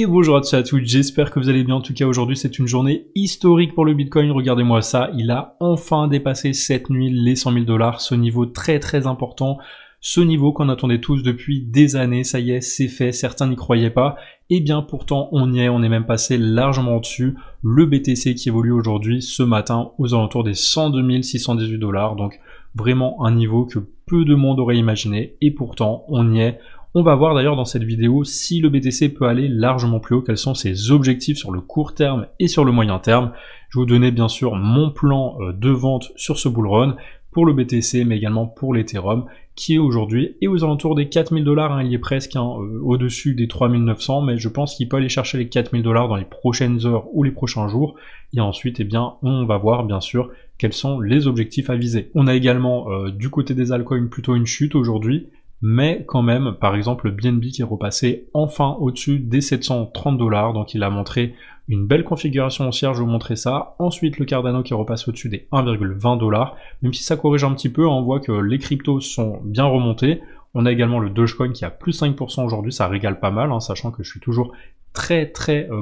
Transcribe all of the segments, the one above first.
Et bonjour à tous et à toutes, j'espère que vous allez bien. En tout cas aujourd'hui c'est une journée historique pour le Bitcoin, regardez-moi ça, il a enfin dépassé cette nuit les 100 000 $, ce niveau très important, ce niveau qu'on attendait tous depuis des années, ça y est, c'est fait, certains n'y croyaient pas, et bien pourtant on y est, on est même passé largement au-dessus, le BTC qui évolue aujourd'hui ce matin aux alentours des 102 618 $, donc vraiment un niveau que peu de monde aurait imaginé, et pourtant on y est. On va voir d'ailleurs dans cette vidéo si le BTC peut aller largement plus haut, quels sont ses objectifs sur le court terme et sur le moyen terme. Je vais vous donner bien sûr mon plan de vente sur ce bull run pour le BTC mais également pour l'Ethereum qui est aujourd'hui et aux alentours des 4000 $, il est presque au-dessus des 3900, mais je pense qu'il peut aller chercher les 4000 $ dans les prochaines heures ou les prochains jours. Et ensuite, eh bien, on va voir bien sûr quels sont les objectifs à viser. On a également du côté des altcoins plutôt une chute aujourd'hui, mais quand même, par exemple, le BNB qui est repassé enfin au-dessus des 730 $, donc il a montré une belle configuration haussière, je vais vous montrer ça. Ensuite, le Cardano qui repasse au-dessus des 1,20 $, même si ça corrige un petit peu, on voit que les cryptos sont bien remontés. On a également le Dogecoin qui a plus 5% aujourd'hui, ça régale pas mal, sachant que je suis toujours très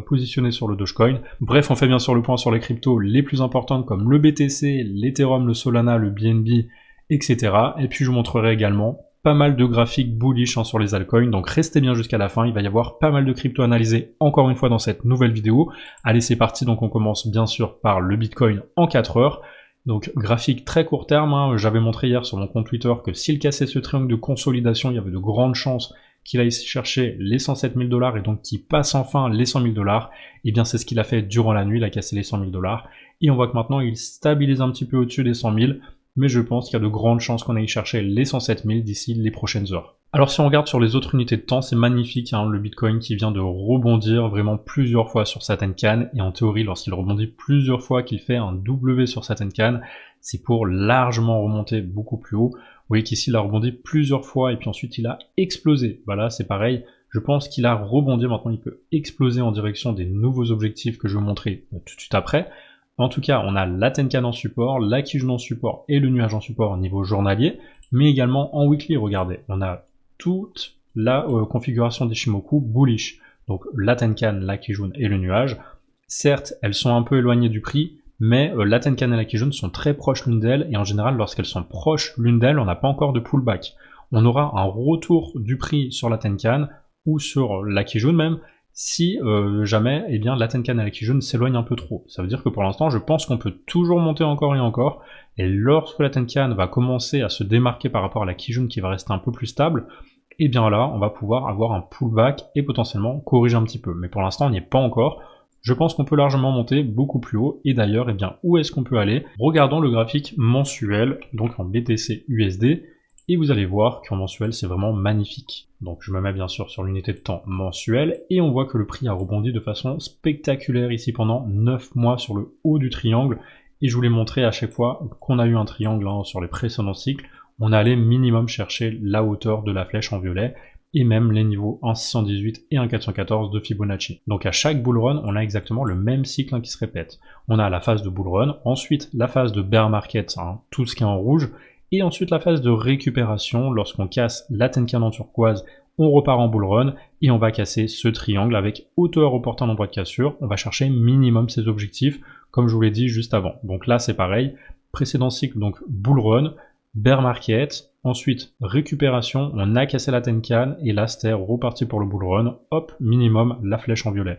positionné sur le Dogecoin. Bref, on fait bien sûr le point sur les cryptos les plus importantes comme le BTC, l'Ethereum, le Solana, le BNB, etc. Et puis je vous montrerai également pas mal de graphiques bullish sur les altcoins, donc restez bien jusqu'à la fin, il va y avoir pas mal de crypto analysés encore une fois dans cette nouvelle vidéo. Allez, c'est parti, donc on commence bien sûr par le Bitcoin en 4 heures. Donc graphique très court terme, j'avais montré hier sur mon compte Twitter que s'il cassait ce triangle de consolidation, il y avait de grandes chances qu'il aille chercher les 107 000 $ et donc qu'il passe enfin les 100 000 $. Et bien c'est ce qu'il a fait durant la nuit, il a cassé les 100 000 $. Et on voit que maintenant il stabilise un petit peu au-dessus des 100 000, mais je pense qu'il y a de grandes chances qu'on aille chercher les 107 000 d'ici les prochaines heures. Alors si on regarde sur les autres unités de temps, c'est magnifique, le Bitcoin qui vient de rebondir vraiment plusieurs fois sur certaines cannes, et en théorie lorsqu'il rebondit plusieurs fois, qu'il fait un W sur certaines cannes, c'est pour largement remonter beaucoup plus haut. Vous voyez qu'ici il a rebondi plusieurs fois et puis ensuite il a explosé. Voilà, c'est pareil, je pense qu'il a rebondi, maintenant il peut exploser en direction des nouveaux objectifs que je vais vous montrer tout de suite après. En tout cas, on a la Tenkan en support, la Kijun en support et le nuage en support au niveau journalier, mais également en weekly, regardez, on a toute la configuration d'Ishimoku bullish. Donc la Tenkan, la Kijun et le nuage, certes, elles sont un peu éloignées du prix, mais la Tenkan et la Kijun sont très proches l'une d'elles, et en général, lorsqu'elles sont proches l'une d'elles, on n'a pas encore de pullback. On aura un retour du prix sur la Tenkan, ou sur la Kijun même, si jamais eh bien, la Tenkan et la Kijun s'éloignent un peu trop. Ça veut dire que pour l'instant, je pense qu'on peut toujours monter encore et encore, et lorsque la Tenkan va commencer à se démarquer par rapport à la Kijun qui va rester un peu plus stable, et bien là, on va pouvoir avoir un pullback et potentiellement corriger un petit peu. Mais pour l'instant, on n'y est pas encore. Je pense qu'on peut largement monter beaucoup plus haut, et d'ailleurs, eh bien, où est-ce qu'on peut aller? Regardons le graphique mensuel, donc en BTC USD, et vous allez voir qu'en mensuel, c'est vraiment magnifique. Donc je me mets bien sûr sur l'unité de temps mensuelle, et on voit que le prix a rebondi de façon spectaculaire ici pendant 9 mois sur le haut du triangle, et je vous l'ai montré à chaque fois qu'on a eu un triangle sur les précédents cycles, on allait minimum chercher la hauteur de la flèche en violet, et même les niveaux 1,618 et 1,414 de Fibonacci. Donc à chaque bull run, on a exactement le même cycle qui se répète. On a la phase de bull run, ensuite la phase de bear market, tout ce qui est en rouge, et ensuite la phase de récupération, lorsqu'on casse la Tenkan en turquoise, on repart en bull run, et on va casser ce triangle avec hauteur opportun d'endroit de cassure, on va chercher minimum ses objectifs, comme je vous l'ai dit juste avant. Donc là c'est pareil, précédent cycle, donc bull run, bear market, ensuite récupération, on a cassé la Tenkan, et là c'était reparti pour le bull run, hop, minimum la flèche en violet.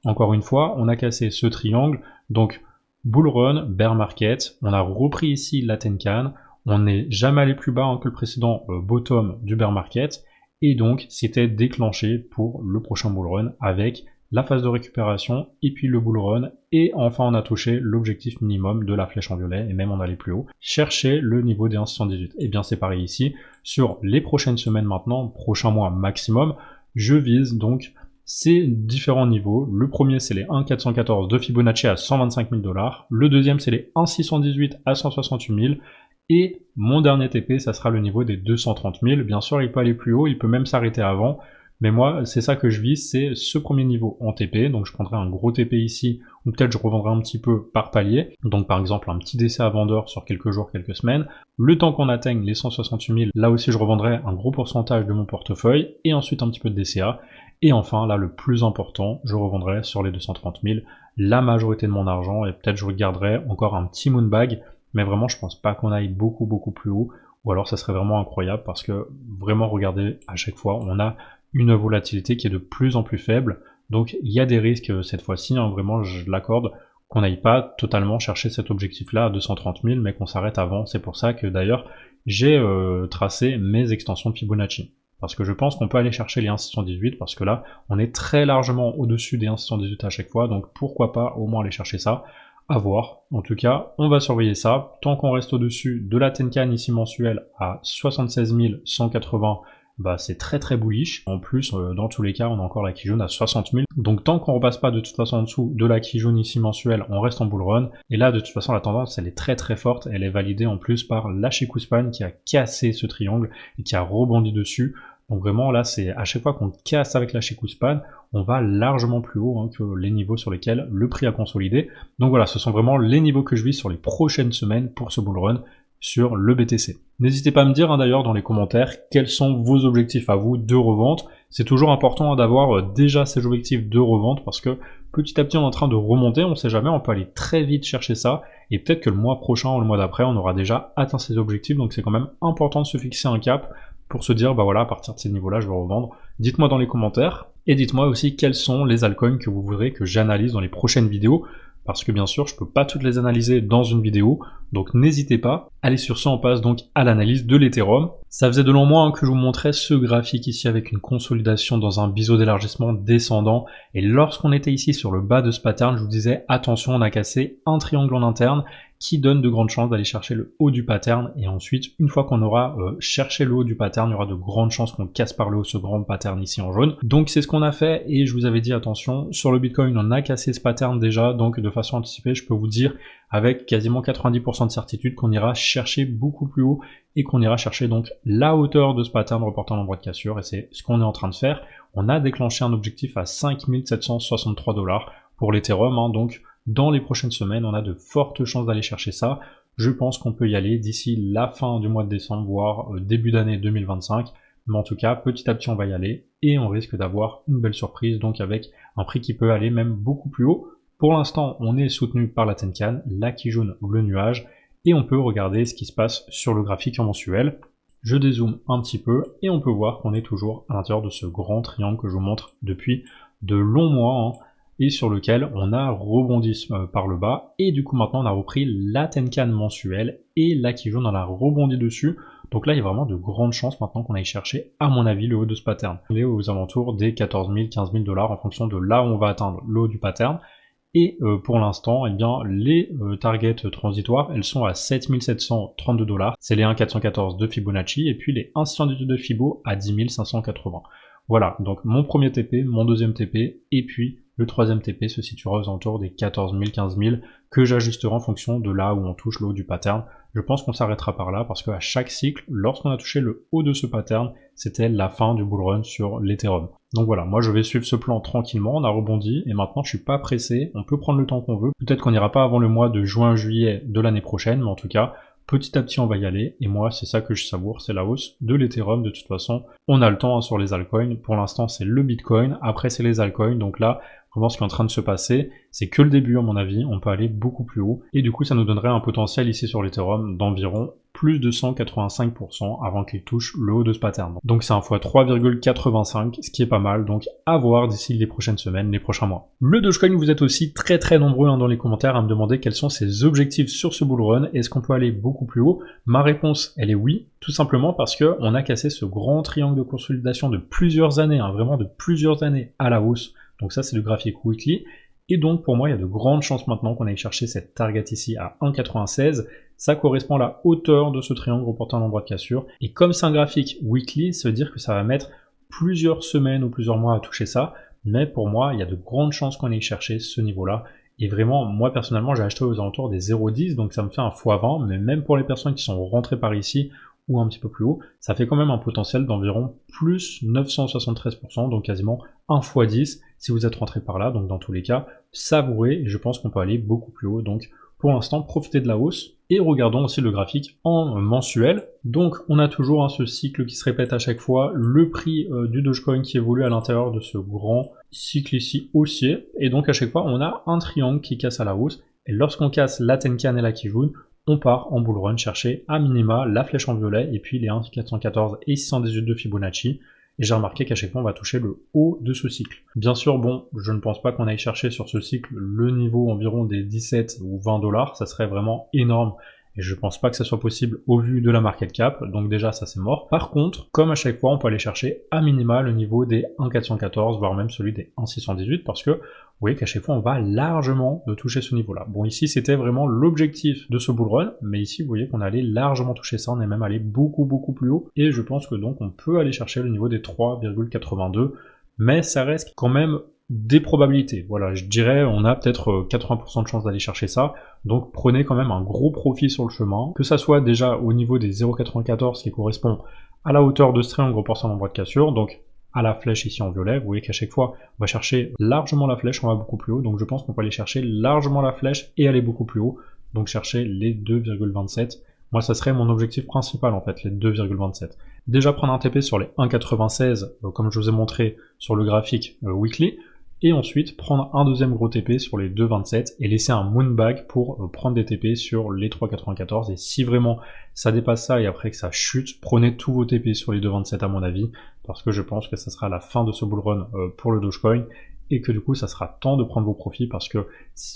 Encore une fois, on a cassé ce triangle, donc bull run, bear market, on a repris ici la Tenkan, on n'est jamais allé plus bas que le précédent bottom du bear market, et donc c'était déclenché pour le prochain bull run avec la phase de récupération et puis le bull run, et enfin on a touché l'objectif minimum de la flèche en violet, et même on allait plus haut, chercher le niveau des 1,618. Et bien c'est pareil ici, sur les prochaines semaines maintenant, prochains mois maximum, je vise donc ces différents niveaux. Le premier c'est les 1,414 de Fibonacci à 125 000 $, le deuxième c'est les 1,618 à 168 000, et mon dernier TP, ça sera le niveau des 230 000. Bien sûr, il peut aller plus haut, il peut même s'arrêter avant. Mais moi, c'est ça que je vise, c'est ce premier niveau en TP. Donc je prendrai un gros TP ici, ou peut-être je revendrai un petit peu par palier. Donc par exemple, un petit décès à vendeur sur quelques jours, quelques semaines. Le temps qu'on atteigne les 168 000, là aussi je revendrai un gros pourcentage de mon portefeuille, et ensuite un petit peu de DCA. Et enfin, là, le plus important, je revendrai sur les 230 000 la majorité de mon argent et peut-être je regarderai encore un petit moonbag, mais vraiment, je pense pas qu'on aille beaucoup plus haut, ou alors ça serait vraiment incroyable parce que vraiment, regardez, à chaque fois, on a une volatilité qui est de plus en plus faible, donc il y a des risques cette fois-ci, hein, vraiment, je l'accorde, qu'on n'aille pas totalement chercher cet objectif-là à 230 000, mais qu'on s'arrête avant. C'est pour ça que d'ailleurs, j'ai tracé mes extensions de Fibonacci. Parce que je pense qu'on peut aller chercher les 1,618 parce que là, on est très largement au-dessus des 1,618 à chaque fois, donc pourquoi pas au moins aller chercher ça, à voir. En tout cas, on va surveiller ça. Tant qu'on reste au-dessus de la Tenkan ici mensuelle à 76 180, bah c'est très bullish. En plus, dans tous les cas, on a encore la Kijun à 60 000. Donc tant qu'on repasse pas de toute façon en dessous de la Kijun ici mensuelle, on reste en bull run. Et là, de toute façon, la tendance, elle est très forte. Elle est validée en plus par la Span qui a cassé ce triangle et qui a rebondi dessus. Donc vraiment, là, c'est à chaque fois qu'on casse avec la Span, on va largement plus haut hein, que les niveaux sur lesquels le prix a consolidé. Donc voilà, ce sont vraiment les niveaux que je vis sur les prochaines semaines pour ce bull run sur le BTC. N'hésitez pas à me dire hein, d'ailleurs dans les commentaires quels sont vos objectifs à vous de revente. C'est toujours important hein, d'avoir déjà ces objectifs de revente parce que petit à petit on est en train de remonter, on sait jamais, on peut aller très vite chercher ça et peut-être que le mois prochain ou le mois d'après on aura déjà atteint ces objectifs, donc c'est quand même important de se fixer un cap pour se dire bah voilà, à partir de ces niveaux-là je vais revendre. Dites-moi dans les commentaires et dites-moi aussi quels sont les altcoins que vous voudrez que j'analyse dans les prochaines vidéos. Parce que bien sûr, je peux pas toutes les analyser dans une vidéo, donc n'hésitez pas. Allez, sur ce, on passe donc à l'analyse de l'Ethereum. Ça faisait de longs mois hein, que je vous montrais ce graphique ici avec une consolidation dans un biseau d'élargissement descendant. Et lorsqu'on était ici sur le bas de ce pattern, je vous disais attention, on a cassé un triangle en interne qui donne de grandes chances d'aller chercher le haut du pattern. Et ensuite, une fois qu'on aura cherché le haut du pattern, il y aura de grandes chances qu'on casse par le haut ce grand pattern ici en jaune. Donc c'est ce qu'on a fait et je vous avais dit attention, sur le Bitcoin, on a cassé ce pattern déjà. Donc de façon anticipée, je peux vous dire avec quasiment 90% de certitude qu'on ira chercher beaucoup plus haut et qu'on ira chercher donc la hauteur de ce pattern reportant l'endroit de cassure et c'est ce qu'on est en train de faire. On a déclenché un objectif à 5763 $ pour l'Ethereum, hein, donc dans les prochaines semaines, on a de fortes chances d'aller chercher ça. Je pense qu'on peut y aller d'ici la fin du mois de décembre, voire début d'année 2025. Mais en tout cas, petit à petit, on va y aller et on risque d'avoir une belle surprise, donc avec un prix qui peut aller même beaucoup plus haut. Pour l'instant, on est soutenu par la Tenkan, la Kijun, le nuage, et on peut regarder ce qui se passe sur le graphique mensuel. Je dézoome un petit peu et on peut voir qu'on est toujours à l'intérieur de ce grand triangle que je vous montre depuis de longs mois, hein, et sur lequel on a rebondi par le bas, et du coup maintenant on a repris la Tenkan mensuelle, et la Kijun on a rebondi dessus, donc là il y a vraiment de grandes chances maintenant qu'on aille chercher, à mon avis, le haut de ce pattern. On est aux alentours des 14 000, 15 000 $ en fonction de là où on va atteindre le haut du pattern, et pour l'instant, eh bien, les targets transitoires, elles sont à 7 732 $, c'est les 1,414 de Fibonacci, et puis les 1,618 de Fibo à 10 580. Voilà, donc mon premier TP, mon deuxième TP, et puis le troisième TP se situera aux alentours des 14 000, 15 000, que j'ajusterai en fonction de là où on touche le haut du pattern. Je pense qu'on s'arrêtera par là, parce qu'à chaque cycle, lorsqu'on a touché le haut de ce pattern, c'était la fin du bull run sur l'Ethereum. Donc voilà, moi je vais suivre ce plan tranquillement, on a rebondi, et maintenant je suis pas pressé, on peut prendre le temps qu'on veut. Peut-être qu'on n'ira pas avant le mois de juin-juillet de l'année prochaine, mais en tout cas, petit à petit on va y aller, et moi c'est ça que je savoure, c'est la hausse de l'Ethereum. De toute façon, on a le temps hein, sur les altcoins, pour l'instant c'est le Bitcoin, après c'est les altcoins, donc là, vraiment ce qui est en train de se passer, c'est que le début à mon avis, on peut aller beaucoup plus haut, et du coup ça nous donnerait un potentiel ici sur l'Ethereum d'environ plus de 185% avant qu'il touche le haut de ce pattern. Donc c'est un fois 3,85, ce qui est pas mal, donc à voir d'ici les prochaines semaines, les prochains mois. Le Dogecoin, vous êtes aussi très nombreux hein, dans les commentaires à me demander quels sont ses objectifs sur ce bull run, est-ce qu'on peut aller beaucoup plus haut? Ma réponse, elle est oui, tout simplement parce que on a cassé ce grand triangle de consolidation de plusieurs années, hein, vraiment de plusieurs années à la hausse. Donc ça c'est le graphique weekly, et donc pour moi il y a de grandes chances maintenant qu'on aille chercher cette target ici à 1,96, ça correspond à la hauteur de ce triangle reportant l'endroit de cassure, et comme c'est un graphique weekly, ça veut dire que ça va mettre plusieurs semaines ou plusieurs mois à toucher ça, mais pour moi il y a de grandes chances qu'on aille chercher ce niveau-là, et vraiment moi personnellement j'ai acheté aux alentours des 0,10, donc ça me fait un x20, mais même pour les personnes qui sont rentrées par ici, ou un petit peu plus haut, ça fait quand même un potentiel d'environ plus 973%, donc quasiment 1 x 10 si vous êtes rentré par là, donc dans tous les cas, savourez, et je pense qu'on peut aller beaucoup plus haut, donc pour l'instant profiter de la hausse. Et regardons aussi le graphique en mensuel. Donc on a toujours ce cycle qui se répète à chaque fois, le prix du Dogecoin qui évolue à l'intérieur de ce grand cycle ici haussier, et donc à chaque fois on a un triangle qui casse à la hausse, et lorsqu'on casse la Tenkan et la Kijun, on part en bull run chercher à minima la flèche en violet et puis les 1,414 et 618 de Fibonacci. Et j'ai remarqué qu'à chaque fois on va toucher le haut de ce cycle. Bien sûr, bon, je ne pense pas qu'on aille chercher sur ce cycle le niveau environ des 17 ou 20 $, ça serait vraiment énorme. Et je pense pas que ça soit possible au vu de la market cap, donc déjà ça c'est mort. Par contre, comme à chaque fois, on peut aller chercher à minima le niveau des 1,414, voire même celui des 1,618, parce que vous voyez qu'à chaque fois on va largement de toucher ce niveau-là. Bon, ici c'était vraiment l'objectif de ce bull run, mais ici vous voyez qu'on allait largement toucher ça, on est même allé beaucoup plus haut, et je pense que donc on peut aller chercher le niveau des 3,82, mais ça reste quand même des probabilités. Voilà, je dirais on a peut-être 80% de chance d'aller chercher ça, donc prenez quand même un gros profit sur le chemin, que ça soit déjà au niveau des 0,94 qui correspond à la hauteur de ce triangle reportant en droit de cassure, donc à la flèche ici en violet, vous voyez qu'à chaque fois on va chercher largement la flèche, on va beaucoup plus haut, donc je pense qu'on peut aller chercher largement la flèche et aller beaucoup plus haut, donc chercher les 2,27. Moi ça serait mon objectif principal en fait, les 2,27. Déjà prendre un TP sur les 1,96 comme je vous ai montré sur le graphique weekly, et ensuite prendre un deuxième gros TP sur les 2,27 et laisser un moonbag pour prendre des TP sur les 3,94, et si vraiment ça dépasse ça et après que ça chute, prenez tous vos TP sur les 2,27 à mon avis, parce que je pense que ça sera la fin de ce bull run pour le Dogecoin, et que du coup ça sera temps de prendre vos profits, parce que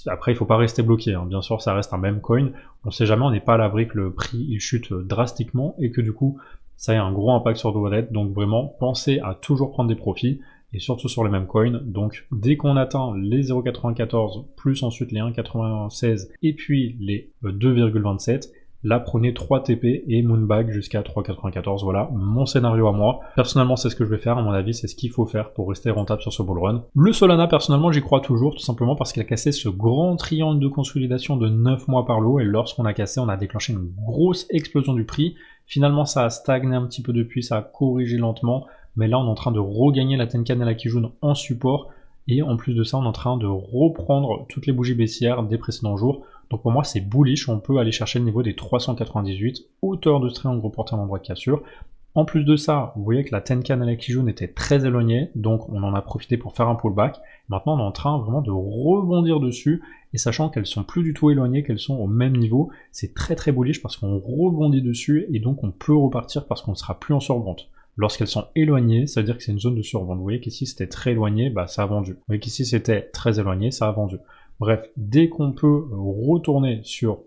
après il faut pas rester bloqué, hein. Bien sûr ça reste un même coin, on sait jamais, on n'est pas à l'abri que le prix il chute drastiquement et que du coup ça ait un gros impact sur vos wallets, donc vraiment pensez à toujours prendre des profits, et surtout sur les mêmes coins. Donc dès qu'on atteint les 0,94 plus ensuite les 1,96 et puis les 2,27, là prenez 3 TP et moonbag jusqu'à 3,94. Voilà mon scénario à moi. Personnellement c'est ce que je vais faire, à mon avis c'est ce qu'il faut faire pour rester rentable sur ce bull run. Le Solana personnellement j'y crois toujours, tout simplement parce qu'il a cassé ce grand triangle de consolidation de 9 mois par lot, et lorsqu'on a cassé on a déclenché une grosse explosion du prix. Finalement ça a stagné un petit peu depuis, ça a corrigé lentement, mais là on est en train de regagner la Tenkan et la Kijun en support, et en plus de ça on est en train de reprendre toutes les bougies baissières des précédents jours. Donc pour moi c'est bullish, on peut aller chercher le niveau des 398, hauteur de ce triangle reporté en endroit de cassure. En plus de ça, vous voyez que la Tenkan et la Kijun étaient très éloignées, donc on en a profité pour faire un pullback. Maintenant on est en train vraiment de rebondir dessus, et sachant qu'elles sont plus du tout éloignées, qu'elles sont au même niveau, c'est très bullish parce qu'on rebondit dessus, et donc on peut repartir parce qu'on ne sera plus en survente. Lorsqu'elles sont éloignées, ça veut dire que c'est une zone de survente. Vous voyez qu'ici c'était très éloigné, bah ça a vendu. Vous voyez qu'ici c'était très éloigné, ça a vendu. Bref, dès qu'on peut retourner sur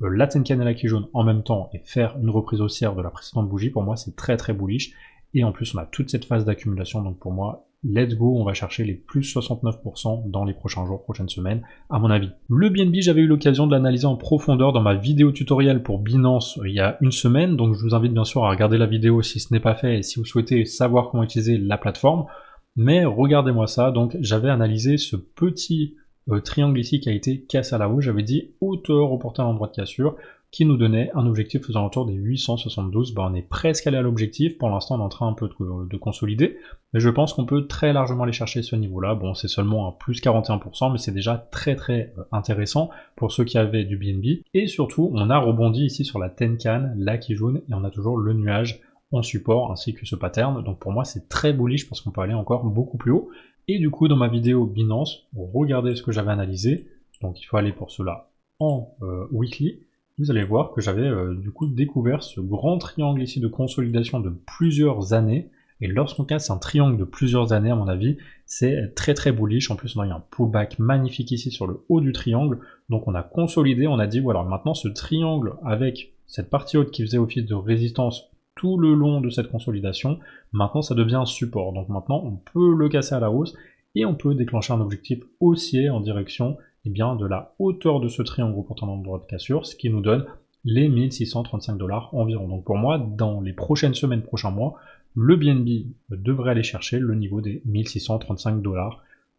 la Tenkan et la Kijun en même temps et faire une reprise haussière de la précédente bougie, pour moi c'est très bullish. Et en plus on a toute cette phase d'accumulation, donc pour moi, let's go, on va chercher les plus 69% dans les prochains jours, prochaines semaines, à mon avis. Le BNB, j'avais eu l'occasion de l'analyser en profondeur dans ma vidéo tutoriel pour Binance il y a une semaine, donc je vous invite bien sûr à regarder la vidéo si ce n'est pas fait et si vous souhaitez savoir comment utiliser la plateforme. Mais regardez-moi ça, donc j'avais analysé ce petit triangle ici qui a été cassé à la hausse, j'avais dit hauteur reportée à l'endroit de cassure, qui nous donnait un objectif aux alentours des 872, on est presque allé à l'objectif, pour l'instant on est en train un peu de consolider, mais je pense qu'on peut très largement aller chercher ce niveau-là. Bon, c'est seulement un plus 41%, mais c'est déjà très intéressant pour ceux qui avaient du BNB, et surtout on a rebondi ici sur la Tenkan, la Kijun, et on a toujours le nuage en support, ainsi que ce pattern, donc pour moi c'est très bullish parce qu'on peut aller encore beaucoup plus haut. Et du coup dans ma vidéo Binance, regardez ce que j'avais analysé, donc il faut aller pour cela en weekly. Vous allez voir que j'avais du coup découvert ce grand triangle ici de consolidation de plusieurs années, et lorsqu'on casse un triangle de plusieurs années, à mon avis, c'est très bullish. En plus on a eu un pullback magnifique ici sur le haut du triangle, donc on a consolidé, on a dit voilà, maintenant ce triangle avec cette partie haute qui faisait office de résistance tout le long de cette consolidation, maintenant ça devient un support, donc maintenant on peut le casser à la hausse, et on peut déclencher un objectif haussier en direction de la hauteur de ce triangle reportant en endroit de cassure, ce qui nous donne les 1635 $ environ. Donc pour moi, dans les prochaines semaines, prochains mois, le BNB devrait aller chercher le niveau des 1635 $.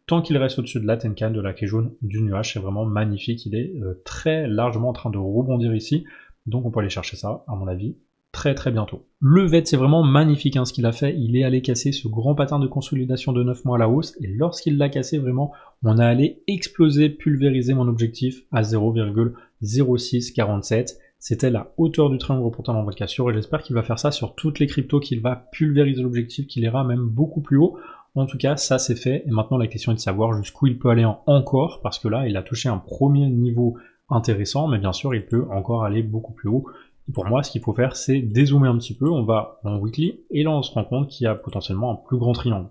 Tant qu'il reste au-dessus de la Tenkan, de la Kijun, du nuage, c'est vraiment magnifique, il est très largement en train de rebondir ici, donc on peut aller chercher ça, à mon avis, très bientôt. Le VET, c'est vraiment magnifique ce qu'il a fait, il est allé casser ce grand pattern de consolidation de 9 mois à la hausse, et lorsqu'il l'a cassé vraiment, on a allé exploser, pulvériser mon objectif à 0,9 0,647. C'était la hauteur du triangle reportant l'endroit de cassure et j'espère qu'il va faire ça sur toutes les cryptos, qu'il va pulvériser l'objectif, qu'il ira même beaucoup plus haut. En tout cas, ça c'est fait et maintenant la question est de savoir jusqu'où il peut aller encore parce que là, il a touché un premier niveau intéressant, mais bien sûr, il peut encore aller beaucoup plus haut. Et pour moi, ce qu'il faut faire, c'est dézoomer un petit peu. On va en weekly et là, on se rend compte qu'il y a potentiellement un plus grand triangle.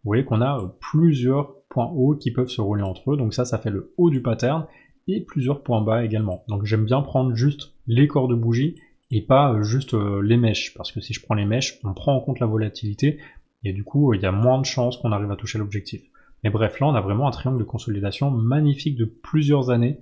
Vous voyez qu'on a plusieurs points hauts qui peuvent se relier entre eux, donc ça fait le haut du pattern et plusieurs points bas également. Donc j'aime bien prendre juste les corps de bougie et pas juste les mèches, parce que si je prends les mèches, on prend en compte la volatilité et du coup il y a moins de chances qu'on arrive à toucher l'objectif. Mais bref, là on a vraiment un triangle de consolidation magnifique de plusieurs années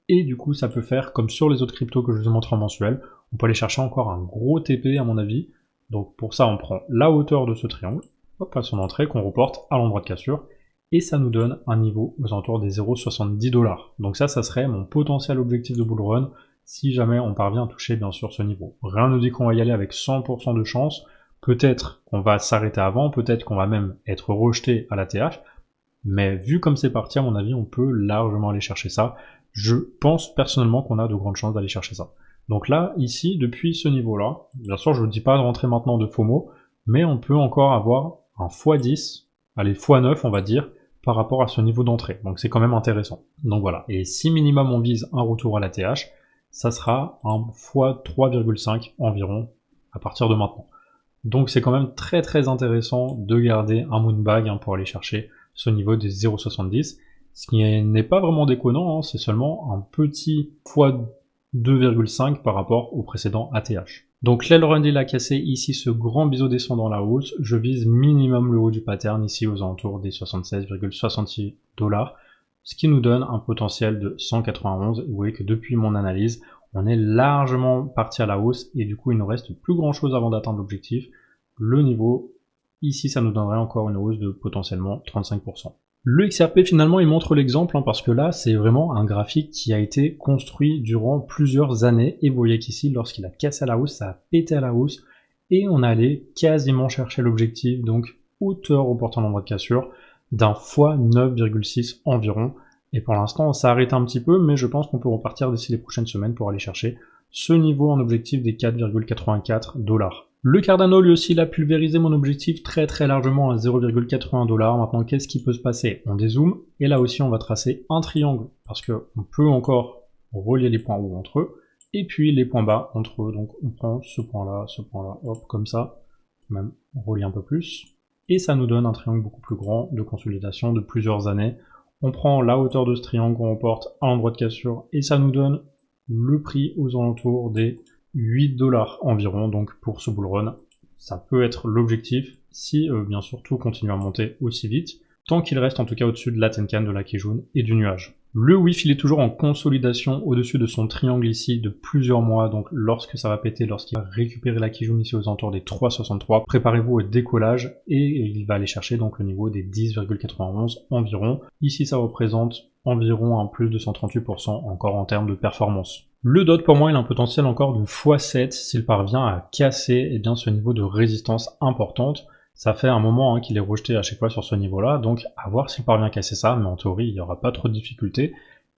et du coup ça peut faire comme sur les autres cryptos que je vous ai montré en mensuel, on peut aller chercher encore un gros TP à mon avis. Donc pour ça on prend la hauteur de ce triangle, hop, à son entrée qu'on reporte à l'endroit de cassure et ça nous donne un niveau aux alentours des 0,70$. Donc ça serait mon potentiel objectif de bull run si jamais on parvient à toucher bien sûr ce niveau. Rien ne dit qu'on va y aller avec 100% de chance, peut-être qu'on va s'arrêter avant, peut-être qu'on va même être rejeté à la TH, mais vu comme c'est parti, à mon avis, on peut largement aller chercher ça. Je pense personnellement qu'on a de grandes chances d'aller chercher ça. Donc là, ici, depuis ce niveau-là, bien sûr je ne vous dis pas de rentrer maintenant de FOMO, mais on peut encore avoir un x10, allez x9 on va dire, par rapport à ce niveau d'entrée. Donc c'est quand même intéressant. Donc voilà, et si minimum on vise un retour à la TH, ça sera un x3,5 environ à partir de maintenant. Donc c'est quand même très très intéressant de garder un moonbag pour aller chercher ce niveau des 0,70. Ce qui n'est pas vraiment déconnant, c'est seulement un petit x2,5 par rapport au précédent ATH. Donc l'Elrond il a cassé ici ce grand biseau descendant la hausse, je vise minimum le haut du pattern ici aux alentours des 76,66$, ce qui nous donne un potentiel de 191. Vous voyez que depuis mon analyse, on est largement parti à la hausse et du coup il ne reste plus grand chose avant d'atteindre l'objectif. Le niveau, ici ça nous donnerait encore une hausse de potentiellement 35%. Le XRP finalement il montre l'exemple parce que là c'est vraiment un graphique qui a été construit durant plusieurs années et vous voyez qu'ici lorsqu'il a cassé à la hausse, ça a pété à la hausse et on allait quasiment chercher l'objectif, donc hauteur reportant l'endroit de cassure d'un x9,6 environ et pour l'instant on s'est arrêté un petit peu mais je pense qu'on peut repartir d'ici les prochaines semaines pour aller chercher ce niveau en objectif des 4,84$. Le Cardano lui aussi il a pulvérisé mon objectif très très largement à 0,81$. Maintenant qu'est-ce qui peut se passer? On dézoome et là aussi on va tracer un triangle parce qu'on peut encore relier les points hauts entre eux et puis les points bas entre eux. Donc on prend ce point là, hop comme ça, même relier un peu plus et ça nous donne un triangle beaucoup plus grand de consolidation de plusieurs années. On prend la hauteur de ce triangle qu'on reporte à l'endroit de cassure et ça nous donne le prix aux alentours des 8$ environ, donc pour ce bull run, ça peut être l'objectif si bien sûr tout continue à monter aussi vite, tant qu'il reste en tout cas au-dessus de la Tenkan, de la Kijun et du nuage. Le WIF il est toujours en consolidation au-dessus de son triangle ici de plusieurs mois, donc lorsque ça va péter, lorsqu'il va récupérer la Kijun ici aux alentours des 3,63, préparez-vous au décollage et il va aller chercher donc le niveau des 10,91 environ. Ici ça représente environ un plus de 138% encore en termes de performance. Le DOT pour moi il a un potentiel encore de x7 s'il parvient à casser ce niveau de résistance importante. Ça fait un moment qu'il est rejeté à chaque fois sur ce niveau-là, donc à voir s'il parvient à casser ça, mais en théorie il n'y aura pas trop de difficultés.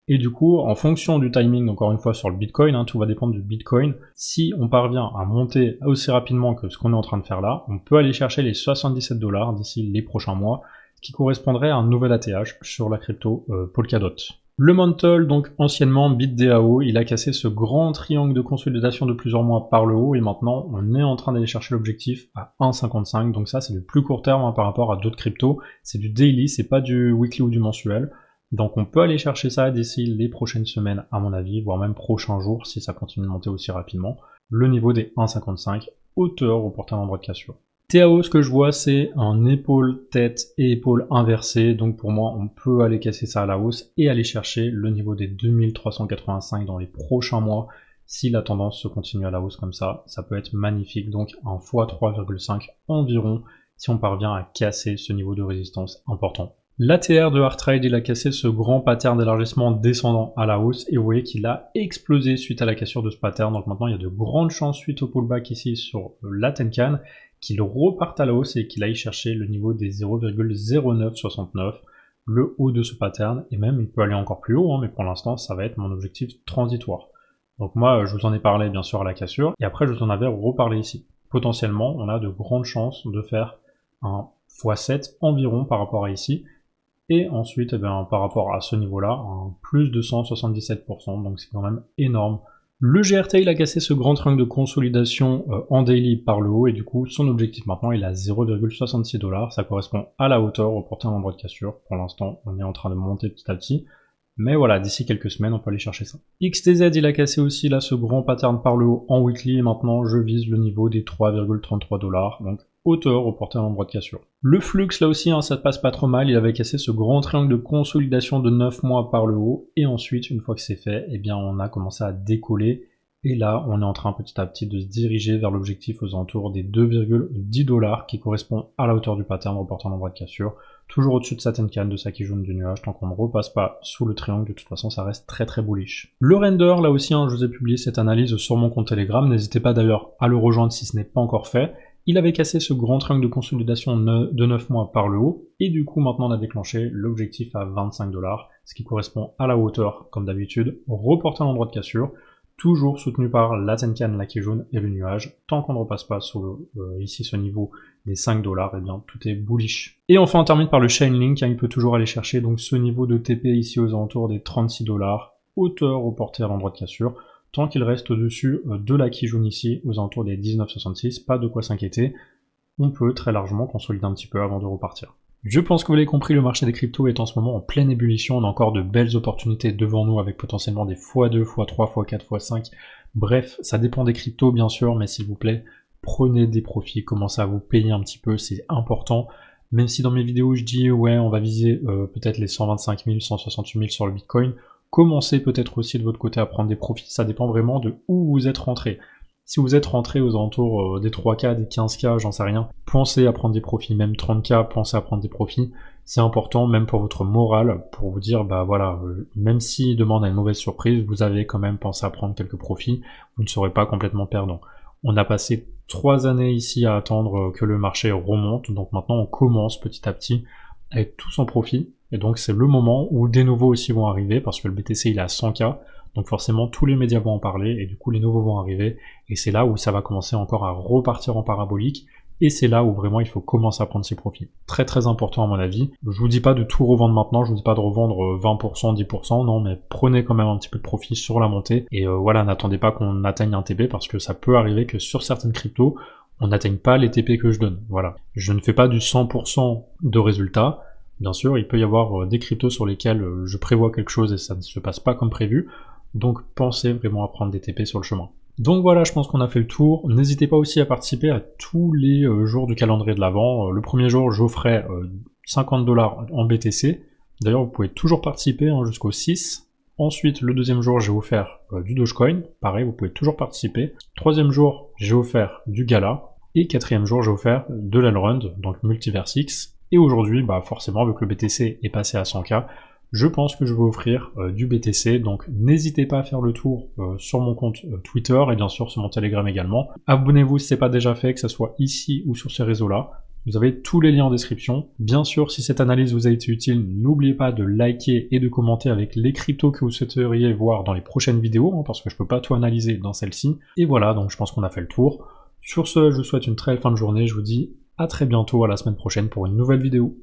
Et du coup, en fonction du timing, encore une fois sur le Bitcoin, tout va dépendre du Bitcoin, si on parvient à monter aussi rapidement que ce qu'on est en train de faire là, on peut aller chercher les 77$ d'ici les prochains mois, ce qui correspondrait à un nouvel ATH sur la crypto Polkadot. Le Mantle, donc anciennement BitDAO, il a cassé ce grand triangle de consolidation de plusieurs mois par le haut et maintenant on est en train d'aller chercher l'objectif à 1,55, donc ça c'est du plus court terme par rapport à d'autres cryptos, c'est du daily, c'est pas du weekly ou du mensuel, donc on peut aller chercher ça d'ici les prochaines semaines à mon avis, voire même prochains jours si ça continue de monter aussi rapidement, le niveau des 1,55, hauteur au portail endroit de cassure. TAO, ce que je vois, c'est un épaule, tête et épaule inversée. Donc pour moi, on peut aller casser ça à la hausse et aller chercher le niveau des 2385 dans les prochains mois. Si la tendance se continue à la hausse comme ça peut être magnifique. Donc un x3,5 environ si on parvient à casser ce niveau de résistance important. L'ATR de Hardtrade, il a cassé ce grand pattern d'élargissement descendant à la hausse et vous voyez qu'il a explosé suite à la cassure de ce pattern. Donc maintenant, il y a de grandes chances suite au pullback ici sur la Tenkan qu'il reparte à la hausse et qu'il aille chercher le niveau des 0,0969. le haut de ce pattern, et même il peut aller encore plus haut, hein, mais pour l'instant ça va être mon objectif transitoire. Donc moi je vous en ai parlé bien sûr à la cassure, et après je vous en avais reparlé ici. Potentiellement on a de grandes chances de faire un x7 environ par rapport à ici, et ensuite eh bien, par rapport à ce niveau-là, un plus de 177%, donc c'est quand même énorme. Le GRT il a cassé ce grand triangle de consolidation en daily par le haut, et du coup son objectif maintenant il est à 0,66$, ça correspond à la hauteur reportée à l'endroit de cassure. Pour l'instant on est en train de monter petit à petit, mais voilà, d'ici quelques semaines on peut aller chercher ça. XTZ il a cassé aussi là ce grand pattern par le haut en weekly, et maintenant je vise le niveau des 3,33$, donc hauteur reportée à l'endroit de cassure. Le flux là aussi hein, ça passe pas trop mal, il avait cassé ce grand triangle de consolidation de 9 mois par le haut, et ensuite une fois que c'est fait, eh bien on a commencé à décoller, et là on est en train petit à petit de se diriger vers l'objectif aux alentours des 2,10$ qui correspond à la hauteur du pattern reportant l'endroit de cassure, toujours au-dessus de sa Tenkan, de sa Kijun du nuage. Tant qu'on ne repasse pas sous le triangle, de toute façon ça reste très très bullish. Le render, là aussi hein, je vous ai publié cette analyse sur mon compte Telegram, n'hésitez pas d'ailleurs à le rejoindre si ce n'est pas encore fait. Il avait cassé ce grand triangle de consolidation de 9 mois par le haut, et du coup maintenant on a déclenché l'objectif à 25$, ce qui correspond à la hauteur, comme d'habitude, reporté à l'endroit de cassure, toujours soutenu par la Tenkan, la Kijun et le nuage. Tant qu'on ne repasse pas sous ici ce niveau des 5$, eh bien tout est bullish. Et enfin on termine par le Chainlink, hein, il peut toujours aller chercher donc ce niveau de TP ici aux alentours des 36$, hauteur reportée à l'endroit de cassure, tant qu'il reste au-dessus de la Kijun ici, aux alentours des 19,66, pas de quoi s'inquiéter, on peut très largement consolider un petit peu avant de repartir. Je pense que vous l'avez compris, le marché des cryptos est en ce moment en pleine ébullition, on a encore de belles opportunités devant nous avec potentiellement des x2, x3, x4, x5, bref, ça dépend des cryptos bien sûr, mais s'il vous plaît, prenez des profits, commencez à vous payer un petit peu, c'est important. Même si dans mes vidéos je dis ouais on va viser peut-être les 125 000, 168 000 sur le Bitcoin, commencez peut-être aussi de votre côté à prendre des profits, ça dépend vraiment de où vous êtes rentré. Si vous êtes rentré aux alentours des 3K, des 15K, j'en sais rien, pensez à prendre des profits, même 30K, pensez à prendre des profits, c'est important même pour votre morale, pour vous dire bah voilà, même si demain on a une mauvaise surprise, vous avez quand même pensé à prendre quelques profits, vous ne serez pas complètement perdant. On a passé 3 années ici à attendre que le marché remonte, donc maintenant on commence petit à petit à être tous en profit, et donc c'est le moment où des nouveaux aussi vont arriver, parce que le BTC il est à 100K, donc forcément tous les médias vont en parler, et du coup les nouveaux vont arriver, et c'est là où ça va commencer encore à repartir en parabolique, et c'est là où vraiment il faut commencer à prendre ses profits. Très très important à mon avis. Je vous dis pas de tout revendre maintenant, je vous dis pas de revendre 20%, 10%, non, mais prenez quand même un petit peu de profit sur la montée, et voilà, n'attendez pas qu'on atteigne un TP, parce que ça peut arriver que sur certaines cryptos, on n'atteigne pas les TP que je donne, voilà. Je ne fais pas du 100% de résultats. Bien sûr, il peut y avoir des cryptos sur lesquels je prévois quelque chose et ça ne se passe pas comme prévu, donc pensez vraiment à prendre des TP sur le chemin. Donc voilà, je pense qu'on a fait le tour. N'hésitez pas aussi à participer à tous les jours du calendrier de l'Avent. Le premier jour, j'offrais 50$ en BTC. D'ailleurs, vous pouvez toujours participer hein, jusqu'au 6. Ensuite, le deuxième jour, j'ai offert du Dogecoin. Pareil, vous pouvez toujours participer. Troisième jour, j'ai offert du Gala. Et quatrième jour, j'ai offert de l'Elrond, donc Multiverse X. Et aujourd'hui, bah forcément, vu que le BTC est passé à 100K, je pense que je vais offrir du BTC, donc n'hésitez pas à faire le tour sur mon compte Twitter et bien sûr sur mon Telegram également. Abonnez-vous si ce n'est pas déjà fait, que ce soit ici ou sur ces réseaux-là. Vous avez tous les liens en description. Bien sûr, si cette analyse vous a été utile, n'oubliez pas de liker et de commenter avec les cryptos que vous souhaiteriez voir dans les prochaines vidéos, hein, parce que je peux pas tout analyser dans celle-ci. Et voilà, donc je pense qu'on a fait le tour. Sur ce, je vous souhaite une très belle fin de journée, je vous dis à très bientôt, à la semaine prochaine pour une nouvelle vidéo.